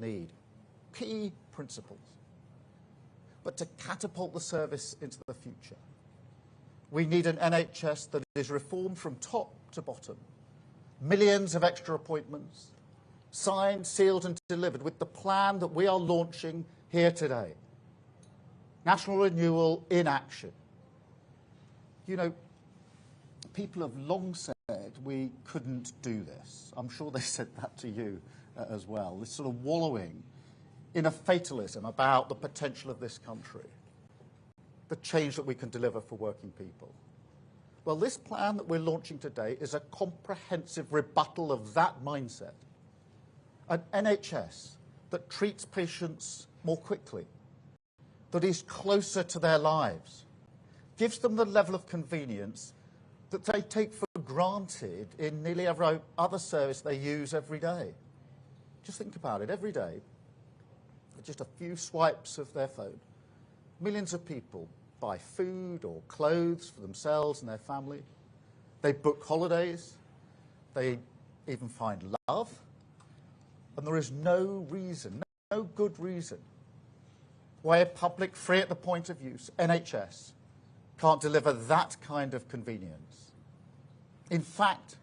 need. Key principles. But to catapult the service into the future, we need an NHS that is reformed from top to bottom. Millions of extra appointments, signed, sealed and delivered with the plan that we are launching here today. National renewal in action. You know, people have long said we couldn't do this. I'm sure they said that to you as well. This sort of wallowing in a fatalism about the potential of this country, the change that we can deliver for working people. Well, this plan that we're launching today is a comprehensive rebuttal of that mindset. An NHS that treats patients more quickly, that is closer to their lives, gives them the level of convenience that they take for granted in nearly every other service they use every day. Just think about it, every day, with just a few swipes of their phone, millions of people buy food or clothes for themselves and their family. They book holidays, they even find love, and there is no reason, no good reason, why a public, free at the point of use, NHS, can't deliver that kind of convenience. In fact,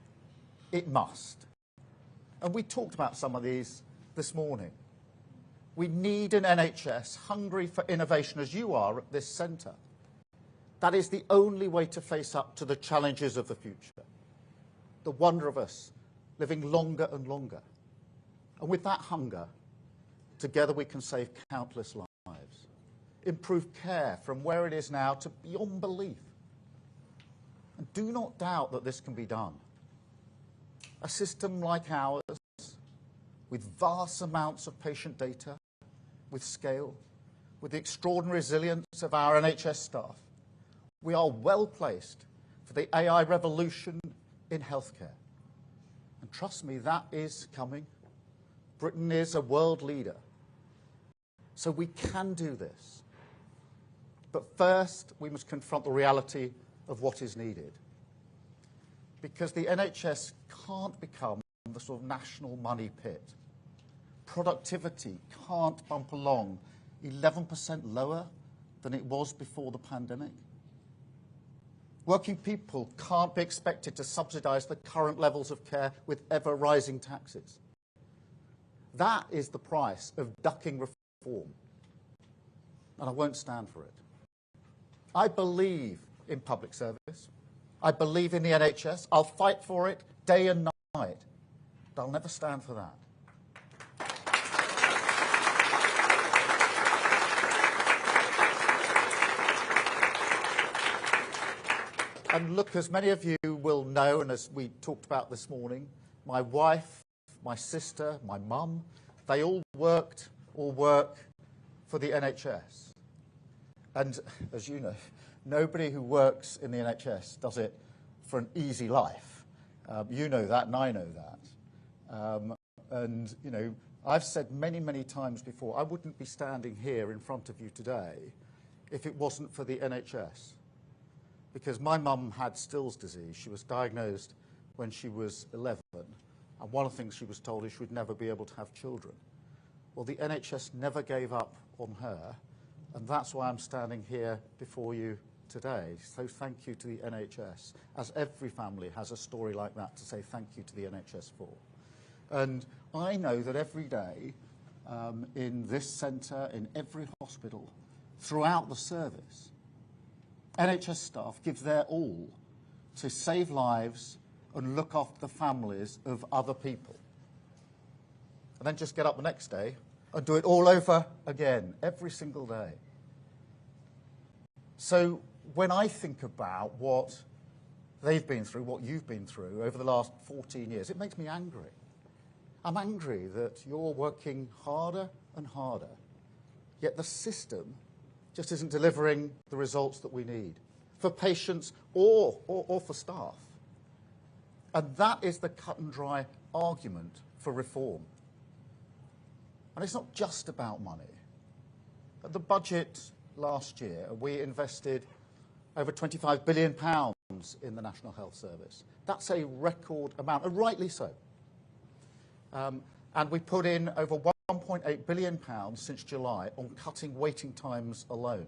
it must. And we talked about some of these this morning. We need an NHS hungry for innovation as you are at this centre. That is the only way to face up to the challenges of the future. The wonder of us living longer and longer. And with that hunger, together we can save countless lives. Improve care from where it is now to beyond belief. And do not doubt that this can be done. A system like ours, with vast amounts of patient data, with scale, with the extraordinary resilience of our NHS staff, we are well placed for the AI revolution in healthcare. And trust me, that is coming. Britain is a world leader. So we can do this. But first, we must confront the reality of what is needed. Because the NHS can't become the sort of national money pit. Productivity can't bump along 11% lower than it was before the pandemic. Working people can't be expected to subsidise the current levels of care with ever-rising taxes. That is the price of ducking reform. And I won't stand for it. I believe in public service. I believe in the NHS. I'll fight for it day and night. But I'll never stand for that. And look, as many of you will know, and as we talked about this morning, my wife, my sister, my mum, they all work for the NHS. And as you know, nobody who works in the NHS does it for an easy life. You know that, and I know that. And, you know, I've said many, many times before, I wouldn't be standing here in front of you today if it wasn't for the NHS. Because my mum had Still's disease. She was diagnosed when she was 11. And one of the things she was told is she would never be able to have children. Well, the NHS never gave up on her. And that's why I'm standing here before you today. So thank you to the NHS, as every family has a story like that to say thank you to the NHS for. And I know that every day in this centre, in every hospital, throughout the service, NHS staff give their all to save lives and look after the families of other people. And then just get up the next day and do it all over again, every single day. So when I think about what they've been through, what you've been through over the last 14 years, it makes me angry. I'm angry that you're working harder and harder, yet the system just isn't delivering the results that we need for patients or for staff. And that is the cut and dry argument for reform. And it's not just about money. At the budget last year, we invested over £25 billion in the National Health Service. That's a record amount, and rightly so. And we put in over £1.8 billion since July on cutting waiting times alone.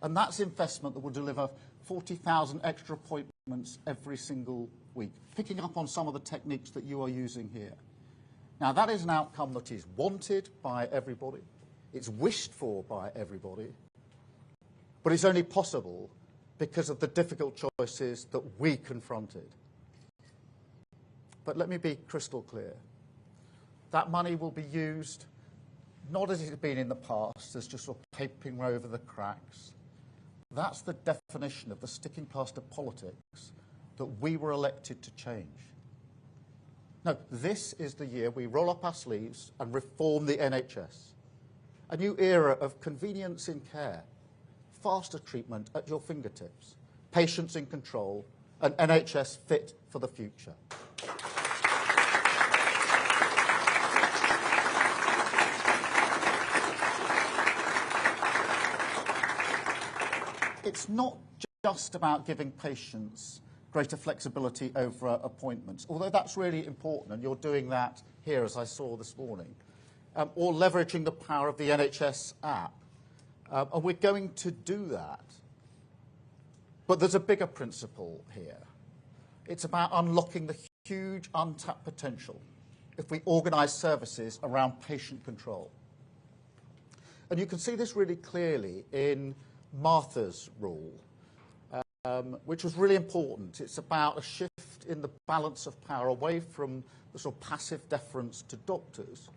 And that's investment that will deliver 40,000 extra appointments every single week, picking up on some of the techniques that you are using here. Now, that is an outcome that is wanted by everybody. It's wished for by everybody. But it's only possible because of the difficult choices that we confronted. But let me be crystal clear. That money will be used not as it has been in the past, as just sort of papering over the cracks. That's the definition of the sticking plaster politics that we were elected to change. No, this is the year we roll up our sleeves and reform the NHS. A new era of convenience in care, faster treatment at your fingertips, patients in control, and NHS fit for the future. It's not just about giving patients greater flexibility over appointments, although that's really important, and you're doing that here, as I saw this morning, or leveraging the power of the NHS app. And we're going to do that. But there's a bigger principle here. It's about unlocking the huge untapped potential if we organise services around patient control. And you can see this really clearly in Martha's rule, which was really important. It's about a shift in the balance of power away from the sort of passive deference to doctors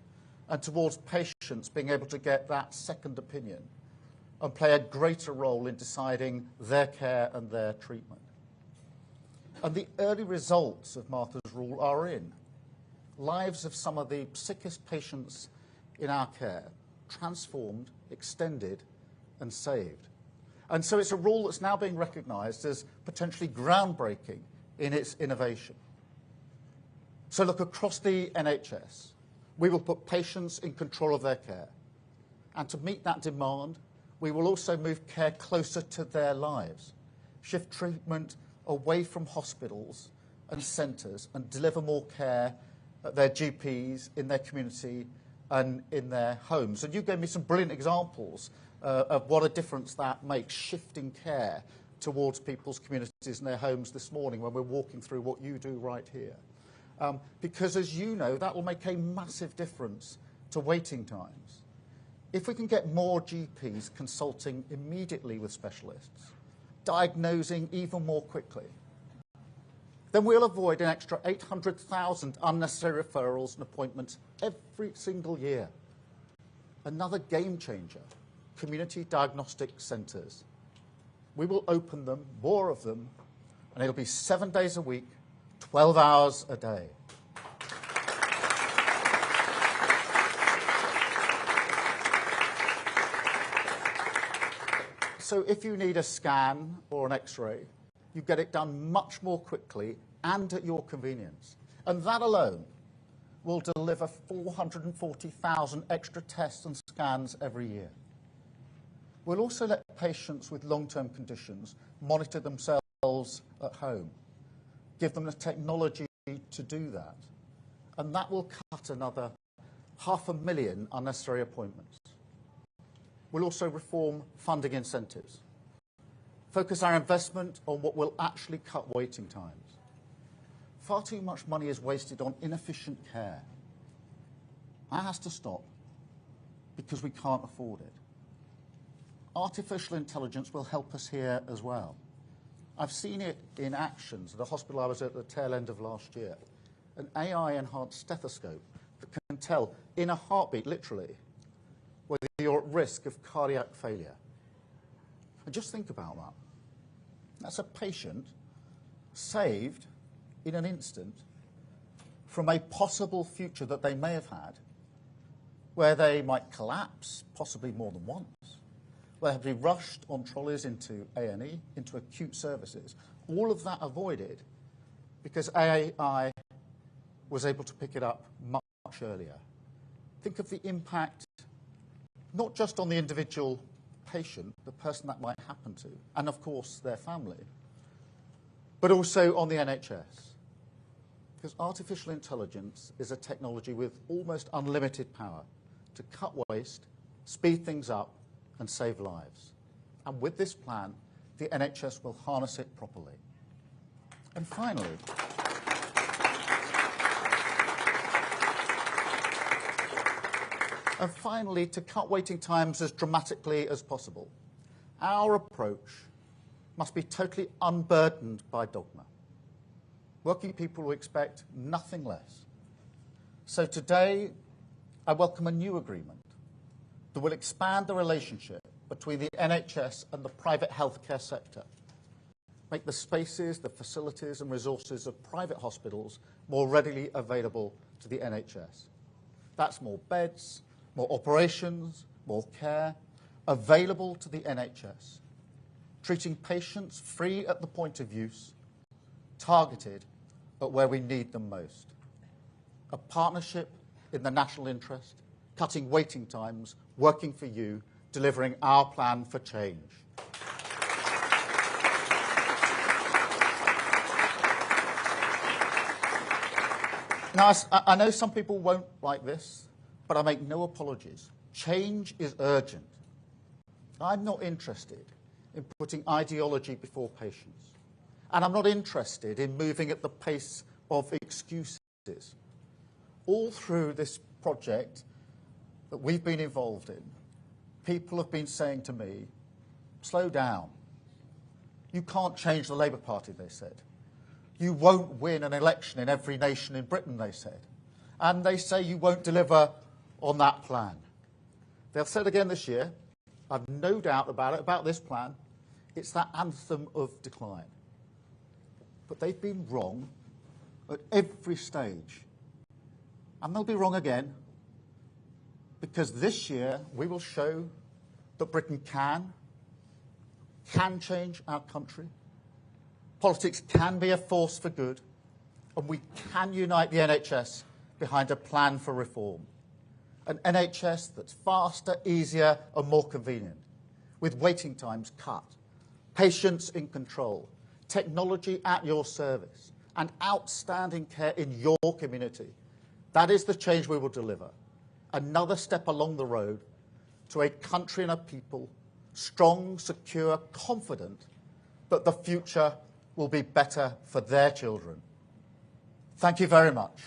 and towards patients being able to get that second opinion and play a greater role in deciding their care and their treatment. And the early results of Martha's rule are in. Lives of some of the sickest patients in our care transformed, extended and saved. And so it's a rule that's now being recognised as potentially groundbreaking in its innovation. So look, across the NHS, we will put patients in control of their care. And to meet that demand, we will also move care closer to their lives, shift treatment away from hospitals and centres and deliver more care at their GPs, in their community and in their homes. And you gave me some brilliant examples of what a difference that makes, shifting care towards people's communities and their homes this morning when we're walking through what you do right here. Because, as you know, that will make a massive difference to waiting times. If we can get more GPs consulting immediately with specialists, diagnosing even more quickly, then we'll avoid an extra 800,000 unnecessary referrals and appointments every single year. Another game changer. Community diagnostic centres. We will open them, more of them, and it'll be 7 days a week, 12 hours a day. So if you need a scan or an X-ray, you get it done much more quickly and at your convenience. And that alone will deliver 440,000 extra tests and scans every year. We'll also let patients with long-term conditions monitor themselves at home, give them the technology to do that. And that will cut another 500,000 unnecessary appointments. We'll also reform funding incentives, focus our investment on what will actually cut waiting times. Far too much money is wasted on inefficient care. That has to stop because we can't afford it. Artificial intelligence will help us here as well. I've seen it in action at the hospital I was at the tail end of last year. An AI-enhanced stethoscope that can tell in a heartbeat, literally, whether you're at risk of cardiac failure. And just think about that. That's a patient saved in an instant from a possible future that they may have had, where they might collapse, possibly more than once, where they have to be rushed on trolleys into A&E, into acute services. All of that avoided because AI was able to pick it up much earlier. Think of the impact, not just on the individual patient, the person that might happen to, and of course their family, but also on the NHS. Because artificial intelligence is a technology with almost unlimited power to cut waste, speed things up and save lives. And with this plan, the NHS will harness it properly. And finally, to cut waiting times as dramatically as possible, our approach must be totally unburdened by dogma. Working people will expect nothing less. So today, I welcome a new agreement that will expand the relationship between the NHS and the private healthcare sector, make the spaces, the facilities and resources of private hospitals more readily available to the NHS. That's more beds, more operations, more care, available to the NHS, treating patients free at the point of use, targeted at where we need them most. A partnership in the national interest, cutting waiting times, working for you, delivering our plan for change. Now, I know some people won't like this, but I make no apologies. Change is urgent. I'm not interested in putting ideology before patients. And I'm not interested in moving at the pace of excuses. All through this project that we've been involved in, people have been saying to me, slow down. You can't change the Labour Party, they said. You won't win an election in every nation in Britain, they said. And they say you won't deliver on that plan. They've said again this year, I've no doubt about it, about this plan, it's that anthem of decline. But they've been wrong at every stage. And they'll be wrong again, because this year we will show that Britain can change our country. Politics can be a force for good, and we can unite the NHS behind a plan for reform. An NHS that's faster, easier and more convenient, with waiting times cut, patients in control, technology at your service, and outstanding care in your community. That is the change we will deliver. Another step along the road to a country and a people strong, secure, confident that the future will be better for their children. Thank you very much.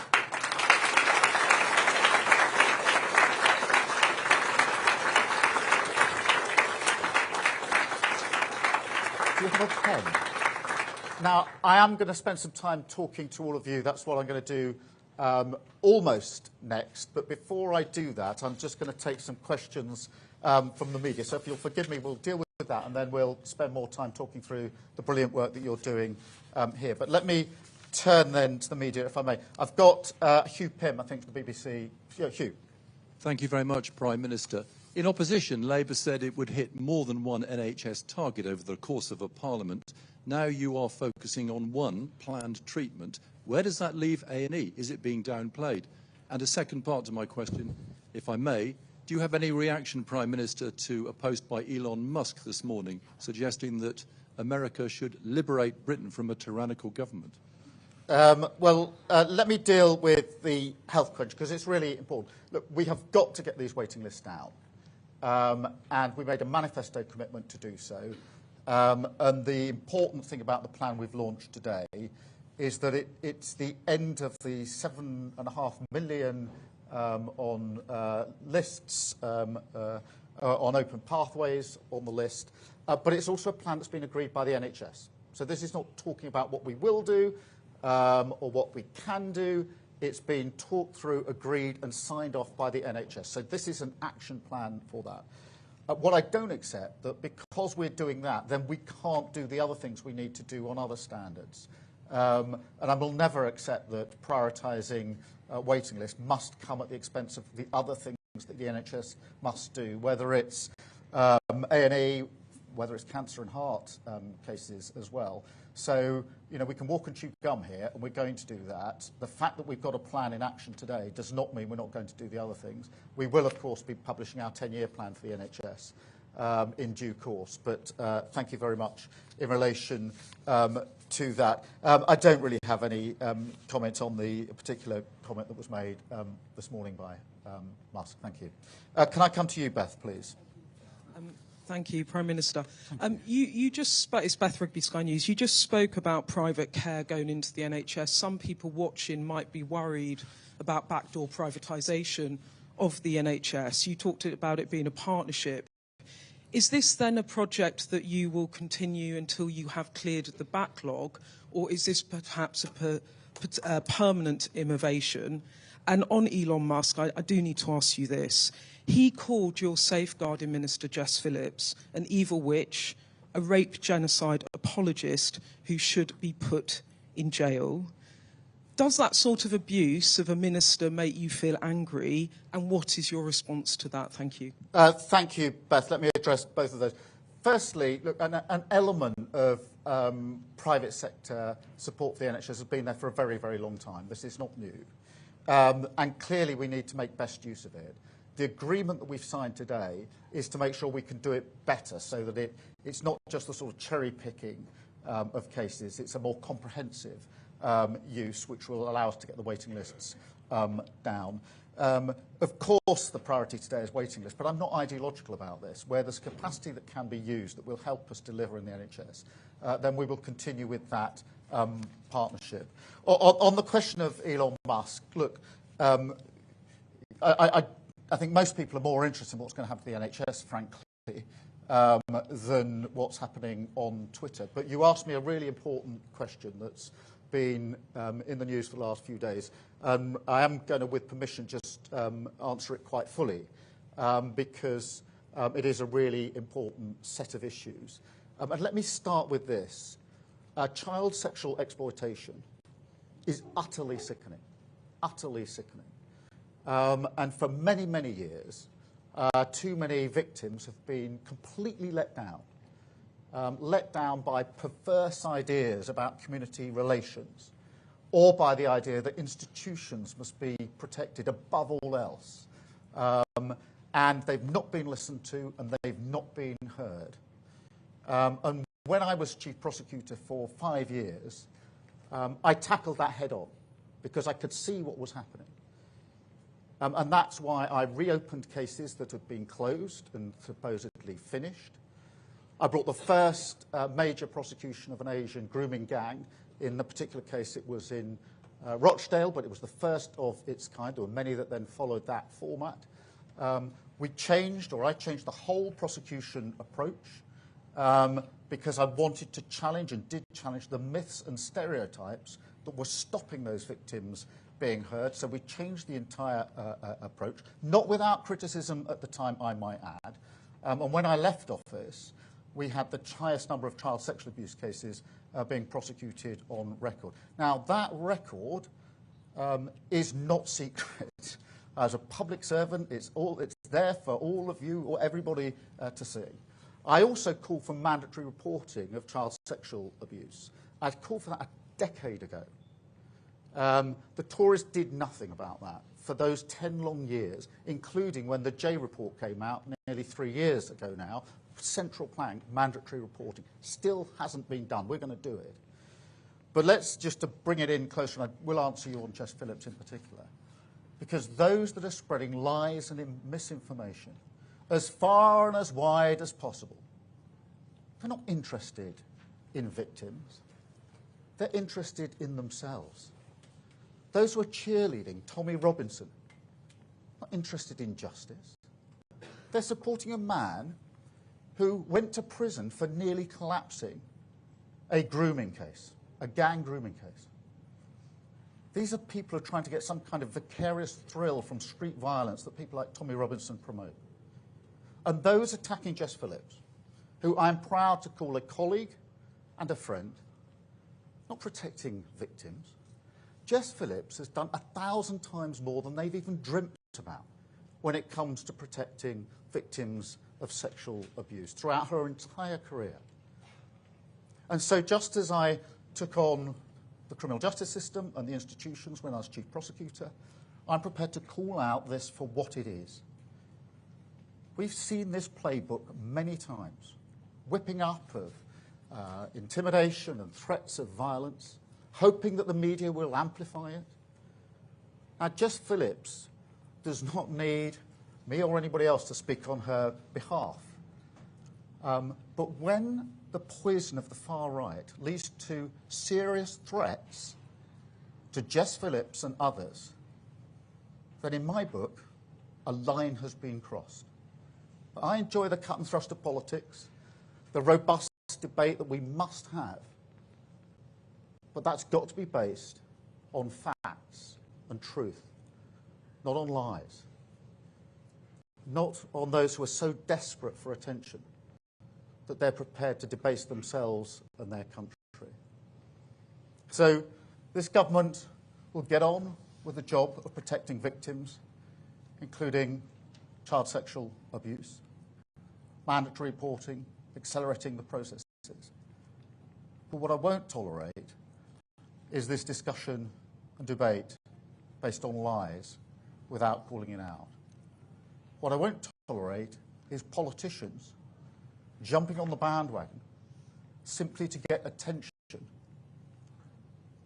Do you have a pen? Now, I am going to spend some time talking to all of you. That's what I'm going to do almost next. But before I do that, I'm just going to take some questions from the media. So if you'll forgive me, we'll deal with that, and then we'll spend more time talking through the brilliant work that you're doing here. But let me turn then to the media, if I may. I've got Hugh Pym, I think, the BBC. Hugh. Thank you very much, Prime Minister. In opposition, Labour said it would hit more than one NHS target over the course of a parliament. Now you are focusing on one planned treatment. Where does that leave A&E? Is it being downplayed? And a second part to my question, if I may, do you have any reaction, Prime Minister, to a post by Elon Musk this morning suggesting that America should liberate Britain from a tyrannical government? Let me deal with the health crunch, because it's really important. Look, we have got to get these waiting lists down. And we made a manifesto commitment to do so. And the important thing about the plan we've launched today is that it's the end of the 7.5 million on lists, on open pathways on the list, but it's also a plan that's been agreed by the NHS. So this is not talking about what we will do or what we can do. It's been talked through, agreed and signed off by the NHS. So this is an action plan for that. What I don't accept, that because we're doing that, then we can't do the other things we need to do on other standards. And I will never accept that prioritising waiting lists must come at the expense of the other things that the NHS must do, whether it's A&E, whether it's cancer and heart cases as well. So, you know, we can walk and chew gum here, and we're going to do that. The fact that we've got a plan in action today does not mean we're not going to do the other things. We will, of course, be publishing our 10-year plan for the NHS in due course. But thank you very much in relation to that. I don't really have any comment on the particular comment that was made this morning by Musk. Thank you. Can I come to you, Beth, please? Thank you, Prime Minister. You just spoke, it's Beth Rigby, Sky News. You just spoke about private care going into the NHS. Some people watching might be worried about backdoor privatisation of the NHS. You talked about it being a partnership. Is this then a project that you will continue until you have cleared the backlog, or is this perhaps a permanent innovation? And on Elon Musk, I do need to ask you this. He called your safeguarding minister, Jess Phillips, an evil witch, a rape genocide apologist who should be put in jail. Does that sort of abuse of a minister make you feel angry? And what is your response to that? Thank you. Thank you, Beth. Let me address both of those. Firstly, look, an element of private sector support for the NHS has been there for a very, very long time. This is not new. And clearly we need to make best use of it. The agreement that we've signed today is to make sure we can do it better so that it's not just the sort of cherry picking of cases. It's a more comprehensive use which will allow us to get the waiting lists down. Of course, the priority today is waiting lists, but I'm not ideological about this. Where there's capacity that can be used that will help us deliver in the NHS, then we will continue with that partnership. On the question of Elon Musk, look, I think most people are more interested in what's going to happen to the NHS, frankly, than what's happening on Twitter. But you asked me a really important question that's been in the news for the last few days. I am going to, with permission, just answer it quite fully because it is a really important set of issues. And let me start with this. Child sexual exploitation is utterly sickening, utterly sickening. And for many, many years, too many victims have been completely let down by perverse ideas about community relations or by the idea that institutions must be protected above all else. And they've not been listened to and they've not been heard. And when I was chief prosecutor for 5 years, I tackled that head on because I could see what was happening. And that's why I reopened cases that had been closed and supposedly finished. I brought the first major prosecution of an Asian grooming gang. In the particular case, it was in Rochdale, but it was the first of its kind. There were many that then followed that format. I changed the whole prosecution approach because I wanted to challenge and did challenge the myths and stereotypes that were stopping those victims being heard. So we changed the entire approach, not without criticism at the time, I might add. And when I left office, we had the highest number of child sexual abuse cases being prosecuted on record. Now, that record is not secret. As a public servant, it's there for all of you or everybody to see. I also called for mandatory reporting of child sexual abuse. I called for that a decade ago. The Tories did nothing about that for those 10 long years, including when the J report came out nearly 3 years ago now. Central plank, mandatory reporting, still hasn't been done. We're going to do it. But let's just to bring it in closer, and I will answer you on Jess Phillips in particular, because those that are spreading lies and misinformation as far and as wide as possible, they're not interested in victims. They're interested in themselves. Those who are cheerleading Tommy Robinson, not interested in justice. They're supporting a man who went to prison for nearly collapsing a grooming case, a gang grooming case. These are people who are trying to get some kind of vicarious thrill from street violence that people like Tommy Robinson promote. And those attacking Jess Phillips, who I'm proud to call a colleague and a friend, not protecting victims. Jess Phillips has done 1,000 times more than they've even dreamt about when it comes to protecting victims of sexual abuse throughout her entire career. And so just as I took on the criminal justice system and the institutions when I was chief prosecutor, I'm prepared to call out this for what it is. We've seen this playbook many times, whipping up of intimidation and threats of violence, hoping that the media will amplify it. Now, Jess Phillips does not need me or anybody else to speak on her behalf. But when the poison of the far right leads to serious threats to Jess Phillips and others, then in my book, a line has been crossed. I enjoy the cut and thrust of politics, the robust debate that we must have, but that's got to be based on facts and truth, not on lies, not on those who are so desperate for attention that they're prepared to debase themselves and their country. So this government will get on with the job of protecting victims, including child sexual abuse, mandatory reporting, accelerating the processes. But what I won't tolerate is this discussion and debate based on lies without calling it out. What I won't tolerate is politicians jumping on the bandwagon simply to get attention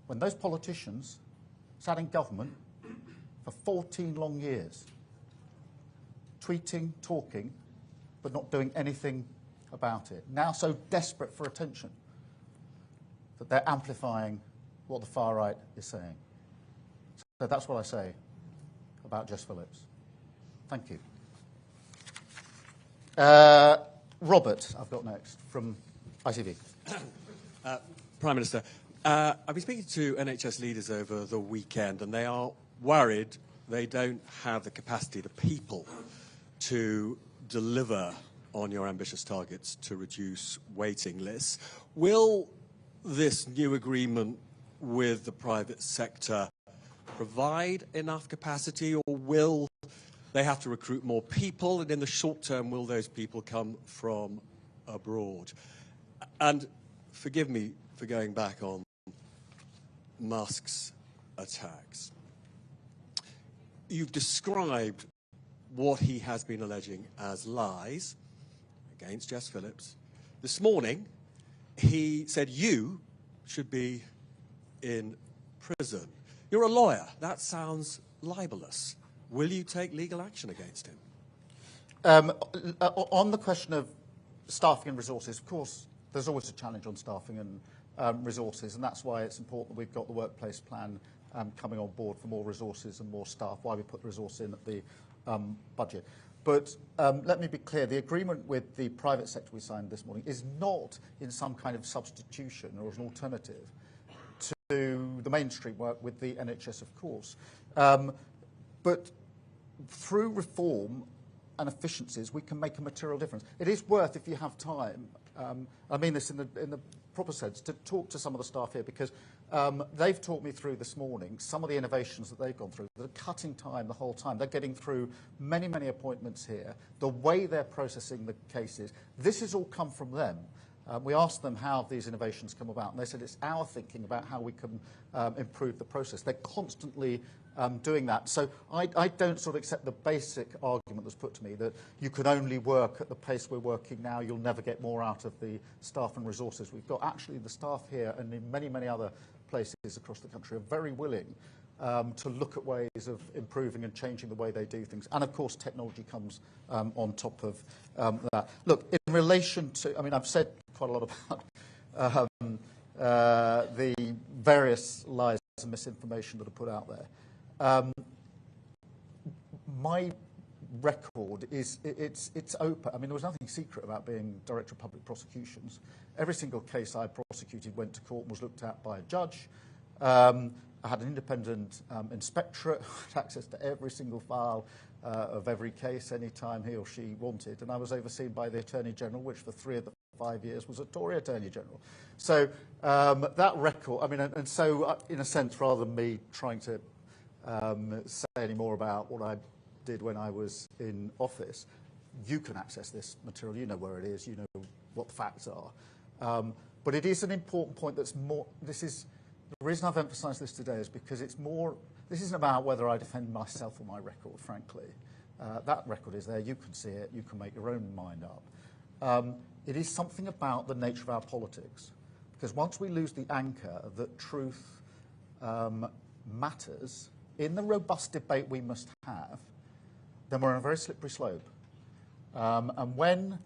when those politicians sat in government for 14 long years, tweeting, talking, but not doing anything about it. Now so desperate for attention that they're amplifying what the far right is saying. So that's what I say about Jess Phillips. Thank you. Robert, I've got next, from ITV. Prime Minister, I've been speaking to NHS leaders over the weekend, and they are worried they don't have the capacity, the people, to deliver on your ambitious targets to reduce waiting lists. Will this new agreement with the private sector provide enough capacity, or will they have to recruit more people, and in the short term, will those people come from abroad? And forgive me for going back on Musk's attacks. You've described what he has been alleging as lies against Jess Phillips. This morning, he said you should be in prison. You're a lawyer. That sounds libelous. Will you take legal action against him? On the question of staffing and resources, of course, there's always a challenge on staffing and resources, and that's why it's important that we've got the workplace plan coming on board for more resources and more staff, why we put the resource in at the budget. But let me be clear, the agreement with the private sector we signed this morning is not in some kind of substitution or as an alternative to the mainstream work with the NHS, of course. But through reform and efficiencies, we can make a material difference. It is worth, if you have time, I mean this in the proper sense, to talk to some of the staff here, because they've talked me through this morning some of the innovations that they've gone through that are cutting time the whole time. They're getting through many, many appointments here, the way they're processing the cases. This has all come from them. We asked them how these innovations come about, and they said it's our thinking about how we can improve the process. They're constantly doing that. So I don't sort of accept the basic argument that's put to me that you can only work at the pace we're working now, you'll never get more out of the staff and resources. We've got actually the staff here and in many, many other places across the country are very willing to look at ways of improving and changing the way they do things. And of course, technology comes on top of that. Look, in relation to, I mean, I've said quite a lot about the various lies and misinformation that are put out there. My record is, it's open. I mean, there was nothing secret about being Director of Public Prosecutions. Every single case I prosecuted went to court and was looked at by a judge. I had an independent inspectorate, had access to every single file of every case anytime he or she wanted, and I was overseen by the Attorney General, which for 3 of the 5 years was a Tory Attorney General. So that record, I mean, and so in a sense, rather than me trying to say any more about what I did when I was in office, you can access this material, you know where it is, you know what the facts are. But it is an important point that's more, this is, the reason I've emphasised this today is because it's more, this isn't about whether I defend myself or my record, frankly. That record is there, you can see it, you can make your own mind up. It is something about the nature of our politics. Because once we lose the anchor that truth matters, in the robust debate we must have, then we're on a very slippery slope. And when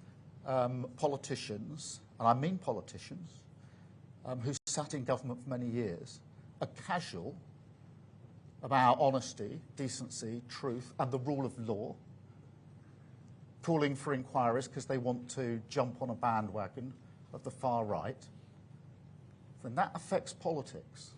politicians, and I mean politicians, who sat in government for many years, are casual about honesty, decency, truth, and the rule of law, calling for inquiries because they want to jump on a bandwagon of the far right, then that affects politics,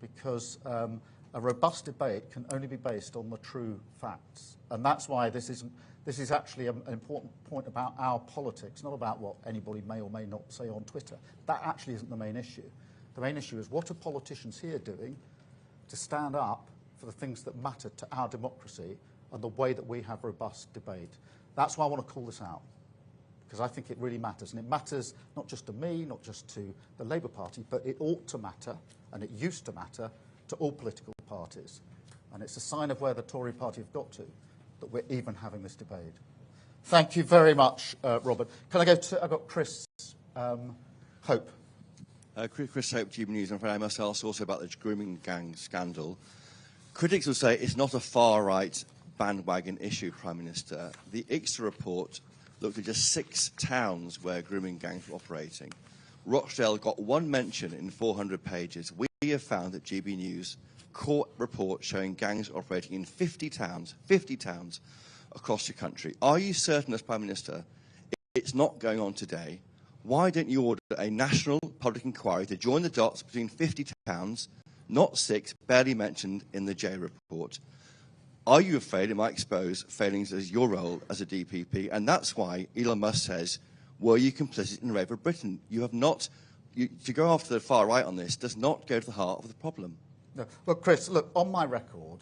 because a robust debate can only be based on the true facts. And that's why this is actually an important point about our politics, not about what anybody may or may not say on Twitter. That actually isn't the main issue. The main issue is, what are politicians here doing to stand up for the things that matter to our democracy and the way that we have robust debate. That's why I want to call this out, because I think it really matters. And it matters not just to me, not just to the Labour Party, but it ought to matter, and it used to matter, to all political parties. And it's a sign of where the Tory party have got to, that we're even having this debate. Thank you very much, Robert. Can I go to, I've got Chris Hope. Chris Hope, GB News. And I must ask also about the grooming gang scandal. Critics will say it's not a far-right bandwagon issue, Prime Minister. The ICSA report looked at just 6 towns where grooming gangs were operating. Rochdale got 1 mention in 400 pages. We have found at GB News court reports showing gangs operating in 50 towns across the country. Are you certain, as Prime Minister, it's not going on today? Why don't you order a national public inquiry to join the dots between 50 towns, not 6, barely mentioned in the J report? Are you afraid it might expose failings as your role as a DPP? And that's why Elon Musk says, were you complicit in the rape of Britain? You have not. To go after the far right on this does not go to the heart of the problem. No. Well, Chris, look, on my record,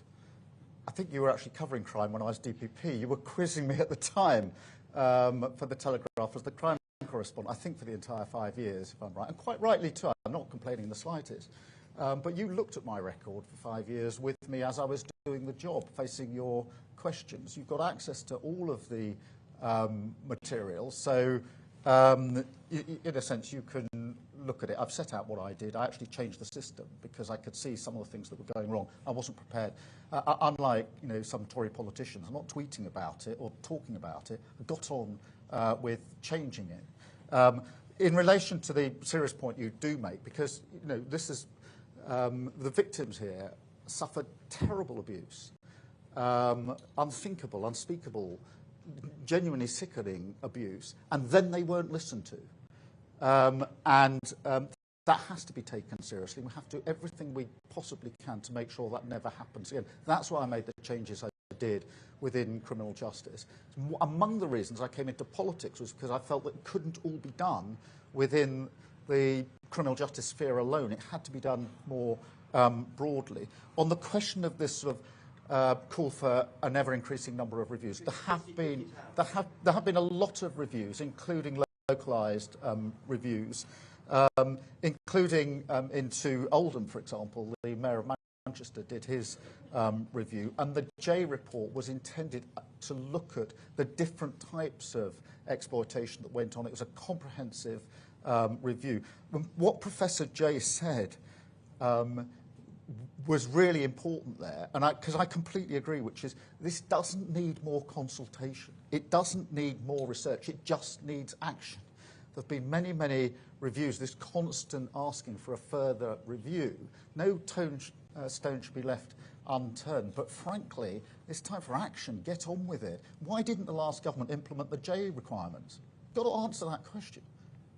I think you were actually covering crime when I was DPP. You were quizzing me at the time for the Telegraph as the crime correspondent, I think for the entire 5 years, if I'm right. And quite rightly too, I'm not complaining in the slightest. But you looked at my record for 5 years with me as I was doing the job, facing your questions. You've got access to all of the material. So, in a sense, you can look at it. I've set out what I did. I actually changed the system because I could see some of the things that were going wrong. I wasn't prepared. Unlike some Tory politicians, I'm not tweeting about it or talking about it. I got on with changing it. In relation to the serious point you do make, because this is the victims here suffered terrible abuse, unthinkable, unspeakable, genuinely sickening abuse, and then they weren't listened to. That has to be taken seriously. We have to do everything we possibly can to make sure that never happens again. That's why I made the changes I did within criminal justice. Among the reasons I came into politics was because I felt that it couldn't all be done within the criminal justice sphere alone. It had to be done more broadly. On the question of this sort of call for an ever-increasing number of reviews, there have been a lot of reviews, including localised reviews, including into Oldham, for example. The Mayor of Manchester did his review, and the J report was intended to look at the different types of exploitation that went on. It was a comprehensive review. What Professor J said was really important there, and because I completely agree, which is this doesn't need more consultation. It doesn't need more research. It just needs action. There have been many, many reviews, this constant asking for a further review. No stone should be left unturned. But frankly, it's time for action. Get on with it. Why didn't the last government implement the J requirements? You've got to answer that question.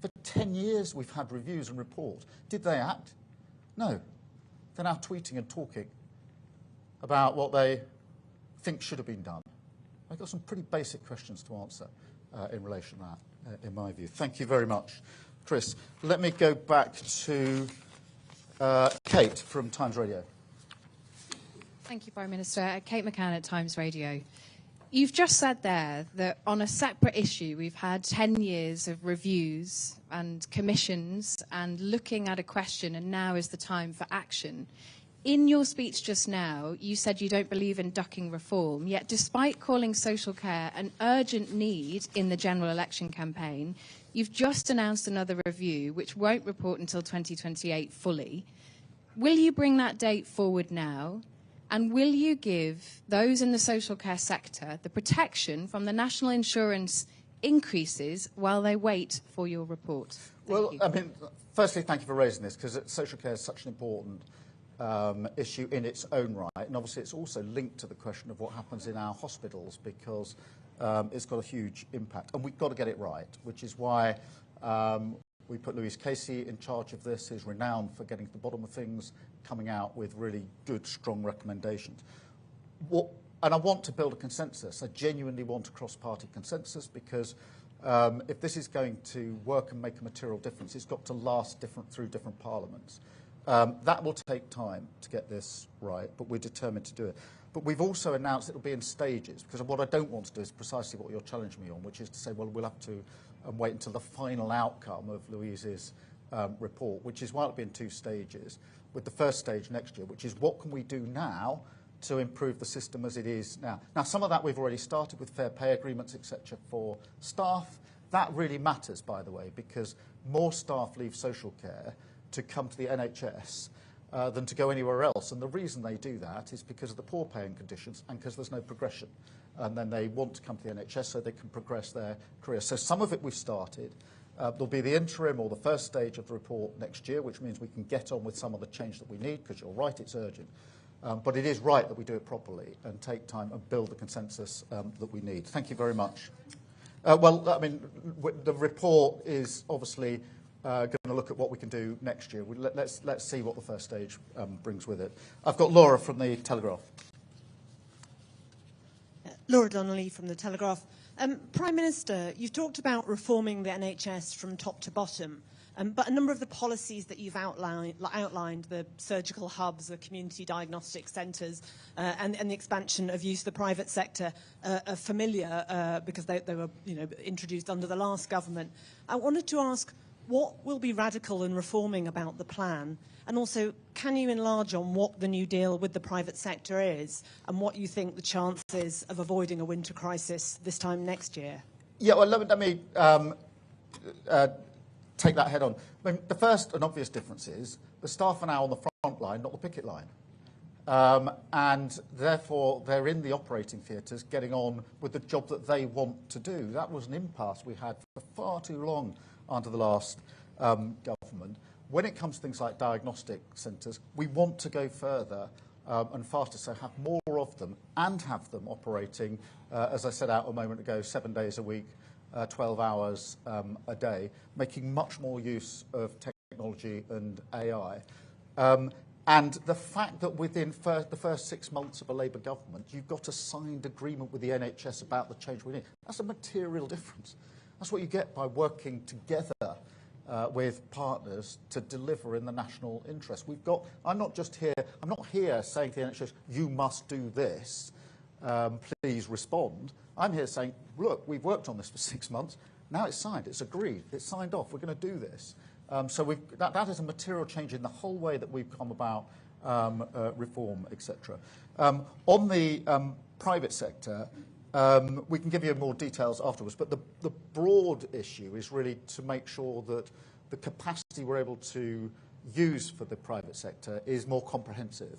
For 10 years we've had reviews and reports. Did they act? No. They're now tweeting and talking about what they think should have been done. I've got some pretty basic questions to answer in relation to that, in my view. Thank you very much, Chris. Let me go back to Kate from Times Radio. Thank you, Prime Minister. Kate McCann at Times Radio. You've just said there that on a separate issue, we've had 10 years of reviews and commissions and looking at a question, and now is the time for action. In your speech just now, you said you don't believe in ducking reform, yet despite calling social care an urgent need in the general election campaign, you've just announced another review which won't report until 2028 fully. Will you bring that date forward now? And will you give those in the social care sector the protection from the national insurance increases while they wait for your report? Well, I mean, firstly, thank you for raising this, because social care is such an important issue in its own right. And obviously, it's also linked to the question of what happens in our hospitals, because it's got a huge impact. And we've got to get it right, which is why we put Louise Casey in charge of this, who's renowned for getting to the bottom of things, coming out with really good, strong recommendations. And I want to build a consensus. I genuinely want a cross-party consensus, because if this is going to work and make a material difference, it's got to last through different parliaments. That will take time to get this right, but we're determined to do it. But we've also announced it will be in stages, because what I don't want to do is precisely what you're challenging me on, which is to say, well, we'll have to wait until the final outcome of Louise's report, which is why it'll be in 2 stages, with the first stage next year, which is what can we do now to improve the system as it is now. Now, some of that we've already started with fair pay agreements, etc., for staff. That really matters, by the way, because more staff leave social care to come to the NHS than to go anywhere else. And the reason they do that is because of the poor paying conditions and because there's no progression. And then they want to come to the NHS so they can progress their career. So some of it we've started. There'll be the interim or the first stage of the report next year, which means we can get on with some of the change that we need, because you're right, it's urgent. But it is right that we do it properly and take time and build the consensus that we need. Thank you very much. Well, I mean, the report is obviously going to look at what we can do next year. Let's see what the first stage brings with it. I've got Laura from the Telegraph. Laura Donnelly from the Telegraph. Prime Minister, you've talked about reforming the NHS from top to bottom. But a number of the policies that you've outlined, the surgical hubs, the community diagnostic centres, and the expansion of use of the private sector, are familiar because they were introduced under the last government. I wanted to ask, what will be radical and reforming about the plan? And also, can you enlarge on what the new deal with the private sector is and what you think the chances of avoiding a winter crisis this time next year? Yeah, well, let me take that head on. I mean, the first and obvious difference is the staff are now on the front line, not the picket line. And therefore, they're in the operating theatres getting on with the job that they want to do. That was an impasse we had for far too long under the last government. When it comes to things like diagnostic centres, we want to go further and faster, so have more of them and have them operating, as I said out a moment ago, 7 days a week, 12 hours a day, making much more use of technology and AI. And the fact that within the first 6 months of a Labour government, you've got a signed agreement with the NHS about the change we need, that's a material difference. That's what you get by working together with partners to deliver in the national interest. I'm not here saying to the NHS, you must do this, please respond. I'm here saying, look, we've worked on this for 6 months, now it's signed, it's agreed, it's signed off, we're going to do this. So that is a material change in the whole way that we've come about reform, etc. On the private sector, we can give you more details afterwards, but the broad issue is really to make sure that the capacity we're able to use for the private sector is more comprehensive,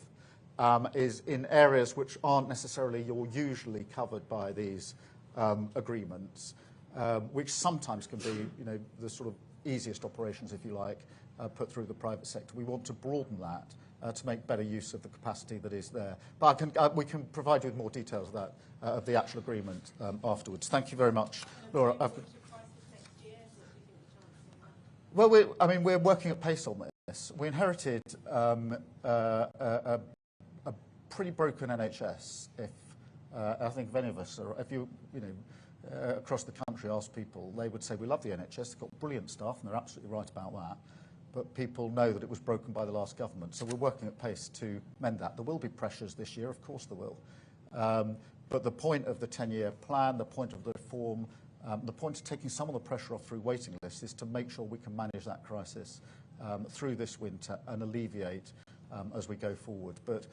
is in areas which aren't necessarily usually covered by these agreements, which sometimes can be, the sort of easiest operations, if you like, put through the private sector. We want to broaden that to make better use of the capacity that is there. But we can provide you with more details of that, of the actual agreement afterwards. Thank you very much, Laura. Well, we're working at pace on this. We inherited a pretty broken NHS. I think if any of us, or if you across the country ask people, they would say we love the NHS. They've got brilliant staff, and they're absolutely right about that. But people know that it was broken by the last government. So we're working at pace to mend that. There will be pressures this year, of course there will. But the point of the 10-year plan, the point of the reform, the point of taking some of the pressure off through waiting lists is to make sure we can manage that crisis through this winter and alleviate as we go forward. But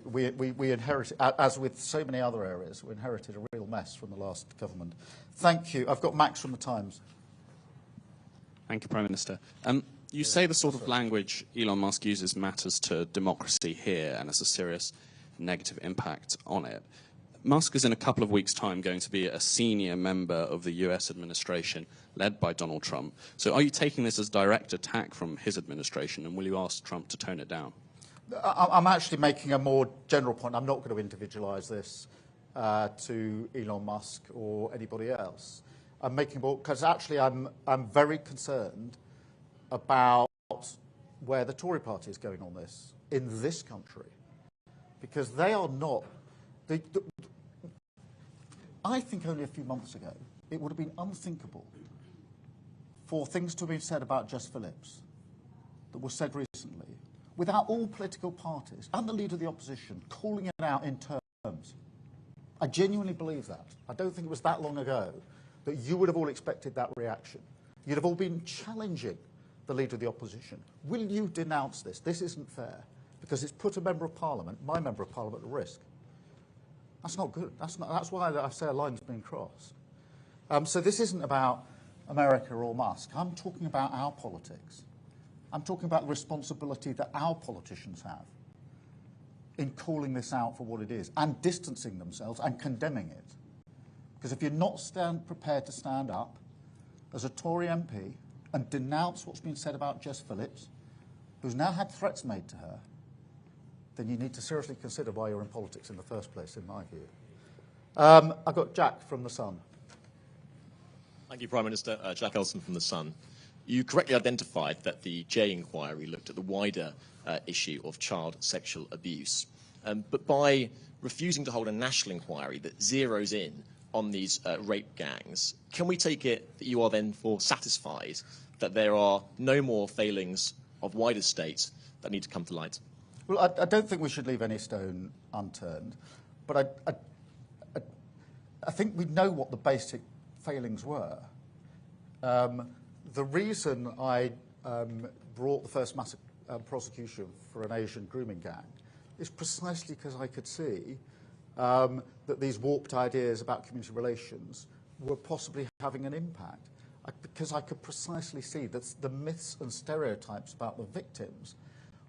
we inherited, as with so many other areas, we inherited a real mess from the last government. Thank you. I've got Max from the Times. Thank you, Prime Minister. You say the sort of language Elon Musk uses matters to democracy here and has a serious negative impact on it. Musk is in a couple of weeks' time going to be a senior member of the US administration led by Donald Trump. So are you taking this as direct attack from his administration, and will you ask Trump to tone it down? I'm actually making a more general point. I'm not going to individualise this to Elon Musk or anybody else. I'm making more because actually I'm very concerned about where the Tory party is going on this in this country, because they are not. I think only a few months ago it would have been unthinkable for things to have been said about Jess Phillips that were said recently, without all political parties and the leader of the opposition calling it out in terms. I genuinely believe that. I don't think it was that long ago that you would have all expected that reaction. You'd have all been challenging the leader of the opposition. Will you denounce this? This isn't fair, because it's put a member of parliament, my member of parliament, at risk. That's not good. That's why I say a line's been crossed. So this isn't about America or Musk. I'm talking about our politics. I'm talking about the responsibility that our politicians have in calling this out for what it is and distancing themselves and condemning it. Because if you're not prepared to stand up as a Tory MP and denounce what's been said about Jess Phillips, who's now had threats made to her, then you need to seriously consider why you're in politics in the first place, in my view. I've got Jack from The Sun. Thank you, Prime Minister. Jack Elson from The Sun. You correctly identified that the J inquiry looked at the wider issue of child sexual abuse. But by refusing to hold a national inquiry that zeroes in on these rape gangs, can we take it that you are then satisfied that there are no more failings of wider states that need to come to light? Well, I don't think we should leave any stone unturned, but I think we know what the basic failings were. The reason I brought the first massive prosecution for an Asian grooming gang is precisely because I could see that these warped ideas about community relations were possibly having an impact. Because I could precisely see that the myths and stereotypes about the victims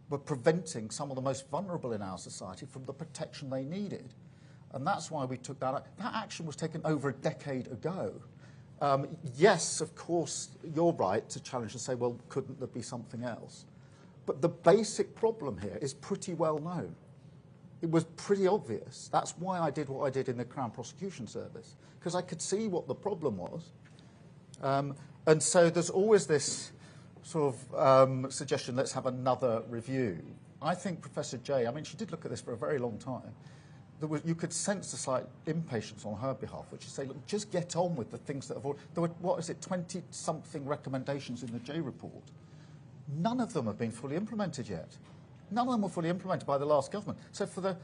were preventing some of the most vulnerable in our society from the protection they needed. And that's why we took that. That action was taken over a decade ago. Yes, of course, you're right to challenge and say, well, couldn't there be something else? But the basic problem here is pretty well known. It was pretty obvious. That's why I did what I did in the Crown Prosecution Service, because I could see what the problem was. And so there's always this sort of suggestion, let's have another review. I think Professor Jay, I mean, she did look at this for a very long time. You could sense a slight impatience on her behalf, which is say, look, just get on with the things that have already... There were, 20-something recommendations in the Jay report. None of them have been fully implemented yet. None of them were fully implemented by the last government. So for the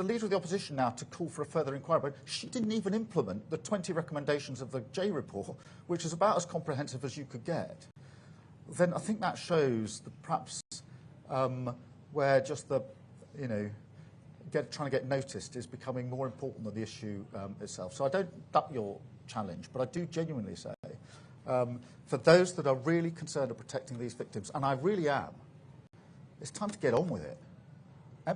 leader of the opposition now to call for a further inquiry, but she didn't even implement the 20 recommendations of the Jay report, which is about as comprehensive as you could get, then I think that shows that perhaps where just the, trying to get noticed is becoming more important than the issue itself. So I don't duck your challenge, but I do genuinely say, for those that are really concerned of protecting these victims, and I really am, it's time to get on with it.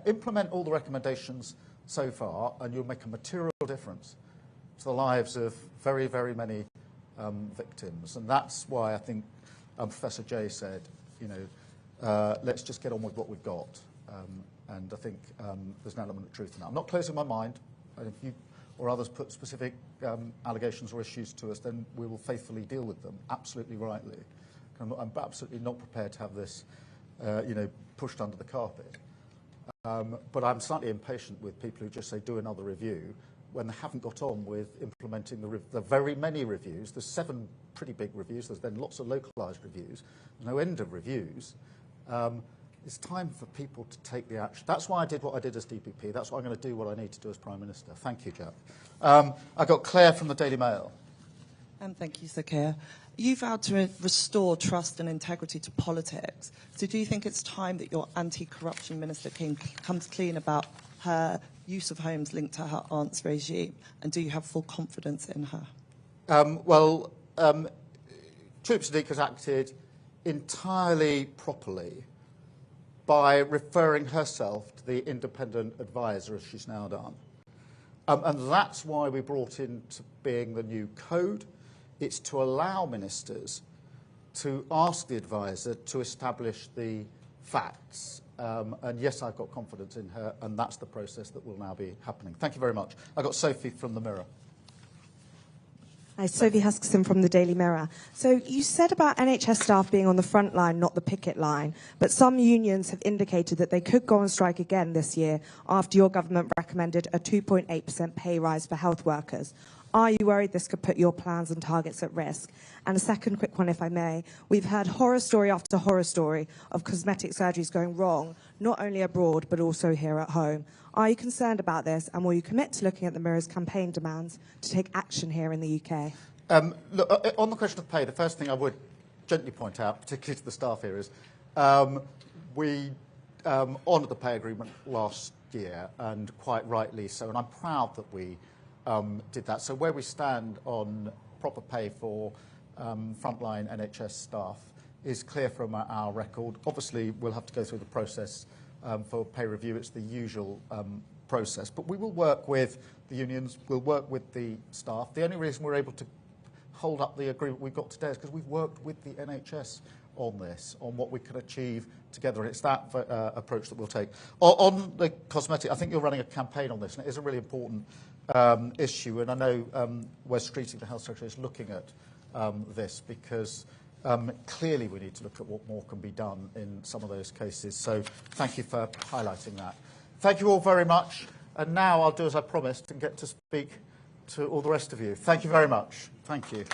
Implement all the recommendations so far, and you'll make a material difference to the lives of very, very many victims. And that's why I think Professor Jay said, let's just get on with what we've got. And I think there's an element of truth in that. I'm not closing my mind. And if you or others put specific allegations or issues to us, then we will faithfully deal with them, absolutely rightly. I'm absolutely not prepared to have this, pushed under the carpet. But I'm slightly impatient with people who just say, do another review, when they haven't got on with implementing the very many reviews. There's 7 pretty big reviews. There's then lots of localised reviews. There's no end of reviews. It's time for people to take the action. That's why I did what I did as DPP. That's why I'm going to do what I need to do as Prime Minister. Thank you, Jack. I got Claire from the Daily Mail. Thank you, Sir Keir. You vowed to restore trust and integrity to politics. So do you think it's time that your anti-corruption minister comes clean about her use of homes linked to her aunt's regime? And do you have full confidence in her? Troop Sadiq has acted entirely properly by referring herself to the independent advisor, as she's now done. And that's why we brought into being the new code. It's to allow ministers to ask the advisor to establish the facts. And yes, I've got confidence in her, and that's the process that will now be happening. Thank you very much. I've got Sophie from the Mirror. Hi, Sophie Huskisson from the Daily Mirror. So you said about NHS staff being on the front line, not the picket line, but some unions have indicated that they could go on strike again this year after your government recommended a 2.8% pay rise for health workers. Are you worried this could put your plans and targets at risk? And a second quick one, if I may. We've heard horror story after horror story of cosmetic surgeries going wrong, not only abroad, but also here at home. Are you concerned about this, and will you commit to looking at the Mirror's campaign demands to take action here in the UK? Look, on the question of pay, the first thing I would gently point out, particularly to the staff here, is we honoured the pay agreement last year, and quite rightly so, and I'm proud that we did that. So where we stand on proper pay for frontline NHS staff is clear from our record. Obviously, we'll have to go through the process for pay review. It's the usual process. But we will work with the unions, we'll work with the staff. The only reason we're able to hold up the agreement we've got today is because we've worked with the NHS on this, on what we can achieve together, and it's that approach that we'll take. On the cosmetic, I think you're running a campaign on this, and it is a really important issue, and I know Wes Streeting, the Health Secretary, is looking at this because clearly we need to look at what more can be done in some of those cases. So thank you for highlighting that. Thank you all very much. And now I'll do as I promised and get to speak to all the rest of you. Thank you very much. Thank you.